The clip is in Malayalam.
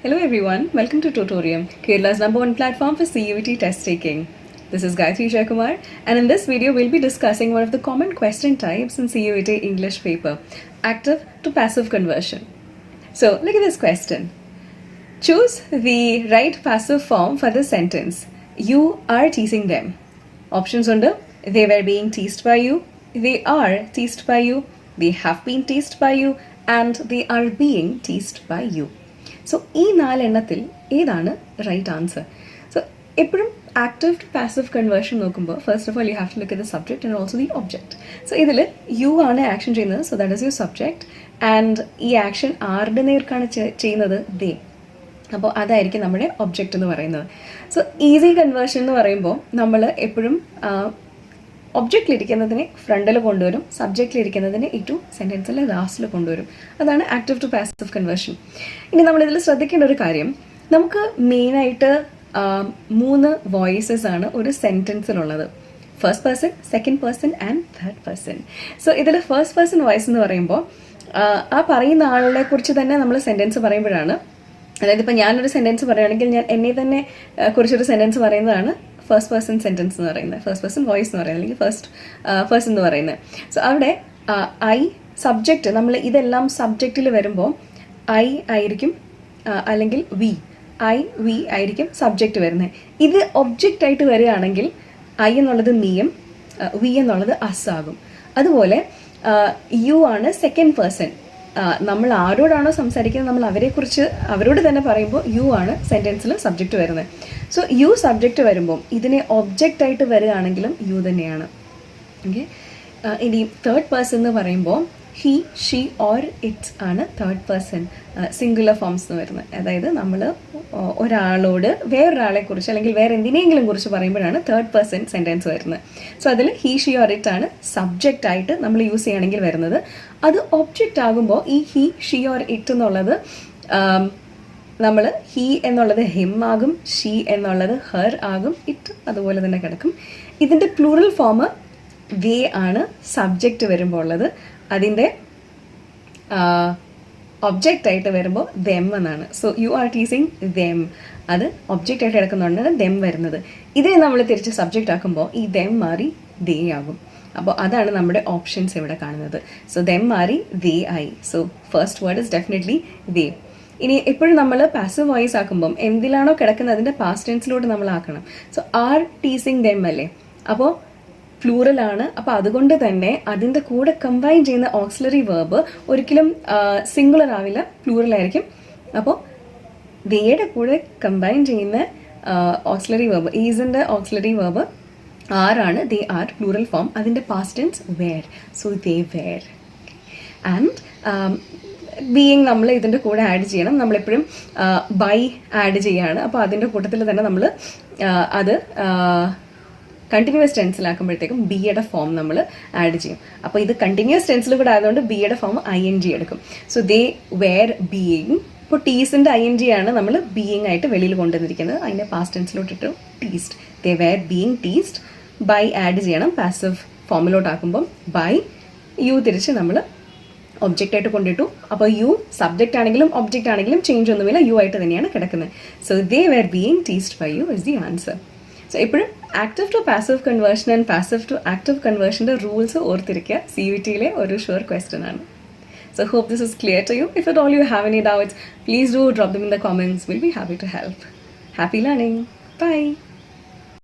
Hello everyone, welcome to Tutorium, Kerala's #1 platform for CUET test taking. This is Gayatri Jayakumar, and in this video we'll be discussing one of the common question types in CUET English paper, active to passive conversion. So look at this question. Choose the right passive form for the sentence. You are teasing them. Options under: they were being teased by you, they are teased by you, they have been teased by you, and they are being teased by you. So ഈ നാലെണ്ണത്തിൽ ഏതാണ് റൈറ്റ് ആൻസർ? സോ എപ്പോഴും ആക്റ്റീവ് ടു പാസീവ് കൺവേർഷൻ നോക്കുമ്പോൾ first of all you have to look at the subject and also the object. So ഇതിൽ യു ആണ് ആക്ഷൻ ചെയ്യുന്നത്, so that is your subject, and ഈ ആക്ഷൻ ആരുടെ നേർക്കാണ് ചെയ്യുന്നത്? ദേ. അപ്പോൾ അതായിരിക്കും നമ്മുടെ ഒബ്ജക്റ്റ് എന്ന് പറയുന്നത്. സോ ഈസി കൺവേർഷൻ എന്ന് പറയുമ്പോൾ നമ്മൾ എപ്പോഴും ഒബ്ജക്റ്റിലിരിക്കുന്നതിനെ ഫ്രണ്ടിൽ കൊണ്ടുവരും, സബ്ജക്റ്റിലിരിക്കുന്നതിനെ ഏറ്റവും സെൻറ്റൻസിൽ ലാസ്റ്റിൽ കൊണ്ടുവരും. അതാണ് ആക്റ്റീവ് ടു പാസീവ് കൺവേർഷൻ. ഇനി നമ്മളിതിൽ ശ്രദ്ധിക്കേണ്ട ഒരു കാര്യം, നമുക്ക് മെയിനായിട്ട് 3 വോയിസസ് ആണ് ഒരു സെൻറ്റൻസിലുള്ളത്. First person, second person and third person. So ഇതിൽ ഫസ്റ്റ് പേഴ്സൺ വോയിസ് എന്ന് പറയുമ്പോൾ ആ പറയുന്ന ആളെ കുറിച്ച് തന്നെ നമ്മൾ സെൻറ്റൻസ് പറയുമ്പോഴാണ്, അതായത് ഇപ്പോൾ ഞാനൊരു സെൻറ്റൻസ് പറയുകയാണെങ്കിൽ ഞാൻ എന്നെ തന്നെ കുറിച്ചൊരു സെൻറ്റൻസ് പറയുന്നതാണ് ഫസ്റ്റ് പേഴ്സൺ സെൻറ്റൻസ് എന്ന് പറയുന്നത്, ഫസ്റ്റ് പേഴ്സൺ വോയിസ് എന്ന് പറയുന്നത്, അല്ലെങ്കിൽ ഫസ്റ്റ് പേഴ്സൺ എന്ന് പറയുന്നത്. സോ അവിടെ ഐ സബ്ജക്റ്റ്, നമ്മൾ ഇതെല്ലാം സബ്ജക്റ്റിൽ വരുമ്പോൾ ഐ ആയിരിക്കും, അല്ലെങ്കിൽ വി ആയിരിക്കും സബ്ജക്റ്റ് വരുന്നത്. ഇത് ഒബ്ജക്റ്റ് ആയിട്ട് വരികയാണെങ്കിൽ ഐ എന്നുള്ളത് നീയും വി എന്നുള്ളത് അസ് ആകും. അതുപോലെ യു ആണ് സെക്കൻഡ് പേഴ്സൺ. നമ്മൾ ആരോടാണോ സംസാരിക്കുന്നത് നമ്മൾ അവരോട് തന്നെ പറയുമ്പോൾ യു ആണ് സെൻറ്റൻസിൽ സബ്ജക്റ്റ് വരുന്നത്. സോ യു സബ്ജക്റ്റ് വരുമ്പോൾ ഇതിനെ ഒബ്ജക്റ്റ് ആയിട്ട് വരികയാണെങ്കിലും യു തന്നെയാണ്. ഓക്കെ. ഇനി തേർഡ് പേഴ്സൺ എന്ന് പറയുമ്പോൾ ഹി, ഷീ ഓർ ഇറ്റ്സ് ആണ് തേർഡ് പേഴ്സൺ സിംഗുലർ ഫോംസ് എന്ന് വരുന്നത്. അതായത് നമ്മൾ ഒരാളോട് വേറൊരാളെക്കുറിച്ച് അല്ലെങ്കിൽ വേറെ എന്തിനെങ്കിലും കുറിച്ച് പറയുമ്പോഴാണ് തേർഡ് പേഴ്സൺ സെൻറ്റൻസ് വരുന്നത്. സോ അതിൽ ഹി, ഷീ ഓർ ഇറ്റ് ആണ് സബ്ജക്റ്റ് ആയിട്ട് നമ്മൾ യൂസ് ചെയ്യുകയാണെങ്കിൽ വരുന്നത്. അത് ഒബ്ജക്റ്റ് ആകുമ്പോൾ ഈ ഹി, ഷീ ഓർ ഇറ്റ് എന്നുള്ളത് നമ്മൾ ഹി എന്നുള്ളത് ഹിം ആകും, ഷീ എന്നുള്ളത് ഹെർ ആകും, ഇറ്റ് അതുപോലെ തന്നെ കിടക്കും. ഇതിൻ്റെ പ്ലൂറൽ ഫോം വേ ആണ് സബ്ജക്റ്റ് വരുമ്പോൾ ഉള്ളത്. അതിൻ്റെ ഒബ്ജക്റ്റ് ആയിട്ട് വരുമ്പോൾ ദെം എന്നാണ്. So you are teasing them, അത് ഒബ്ജക്റ്റ് ആയിട്ട് കിടക്കുന്നതുകൊണ്ടാണ് ദെം വരുന്നത്. ഇതേ നമ്മൾ തിരിച്ച് സബ്ജക്റ്റ് ആക്കുമ്പോൾ ഈ ദെം മാറി ദേ ആകും. അപ്പോൾ അതാണ് നമ്മുടെ ഓപ്ഷൻസ് ഇവിടെ കാണുന്നത്. സോ ദെം മാറി ദേ ആയി. So first word is definitely they. ഇനി എപ്പോഴും നമ്മൾ പാസീവ് വോയിസ് ആക്കുമ്പം എന്തിലാണോ കിടക്കുന്നത് അതിൻ്റെ പാസ്റ്റ് ടെൻസിലോട്ട് നമ്മൾ ആക്കണം. സോ ആർ ടീസിങ് ദെം അല്ലേ, അപ്പോൾ പ്ലൂറലാണ്. അപ്പോൾ അതുകൊണ്ട് തന്നെ അതിൻ്റെ കൂടെ കമ്പൈൻ ചെയ്യുന്ന ഓക്സിലറി വേർബ് ഒരിക്കലും സിംഗുലർ ആവില്ല, പ്ലൂറൽ ആയിരിക്കും. അപ്പോൾ ദേയുടെ കൂടെ കമ്പൈൻ ചെയ്യുന്ന ഓക്സിലറി വേർബ്, ഈസിൻ്റെ ഓക്സിലറി വേർബ് ആറാണ്, ദേ ആർ പ്ലൂറൽ ഫോം. അതിൻ്റെ past tense were, so they were. And being നമ്മൾ ഇതിൻ്റെ കൂടെ ആഡ് ചെയ്യണം. നമ്മളെപ്പോഴും ബൈ ആഡ് ചെയ്യാണ്. അപ്പോൾ അതിൻ്റെ കൂട്ടത്തിൽ തന്നെ നമ്മൾ അത് കണ്ടിന്യൂസ് ടെൻസിലാക്കുമ്പോഴത്തേക്കും ബിയുടെ ഫോം നമ്മൾ ആഡ് ചെയ്യും. അപ്പോൾ ഇത് കണ്ടിന്യൂസ് ടെൻസിൽ കൂടെ ആയതുകൊണ്ട് ബിയുടെ ഫോം ING എടുക്കും. So they were being. ഇപ്പോൾ ടീസിൻ്റെ ING ആണ് നമ്മൾ ബീയിങ് ആയിട്ട് വെളിയിൽ കൊണ്ടുവന്നിരിക്കുന്നത്. അതിൻ്റെ പാസ്റ്റ് ടെൻസിലോട്ടിട്ട് teased, they were being teased. By add ചെയ്യണം പാസീവ് ഫോമിലോട്ടാക്കുമ്പം ബൈ. യു തിരിച്ച് നമ്മൾ ഒബ്ജക്റ്റ് ആയിട്ട് കൊണ്ടിട്ടു. അപ്പോൾ യു സബ്ജക്റ്റ് ആണെങ്കിലും ഒബ്ജക്റ്റ് ആണെങ്കിലും ചേഞ്ച് ഒന്നുമില്ല, യു ആയിട്ട് തന്നെയാണ് കിടക്കുന്നത്. So they were being teased by you is the answer. So എപ്പോഴും active to passive conversion and passive to active കൺവേർഷൻ്റെ റൂൾസ് ഓർത്തിരിക്കുക. CUETയിലെ ഒരു ഷുവർ ക്വസ്റ്റ്യൻ ആണ്. So hope this is clear to you. If at all you have any doubts, please do drop them in the comments. We'll be happy to help. Happy learning. Bye.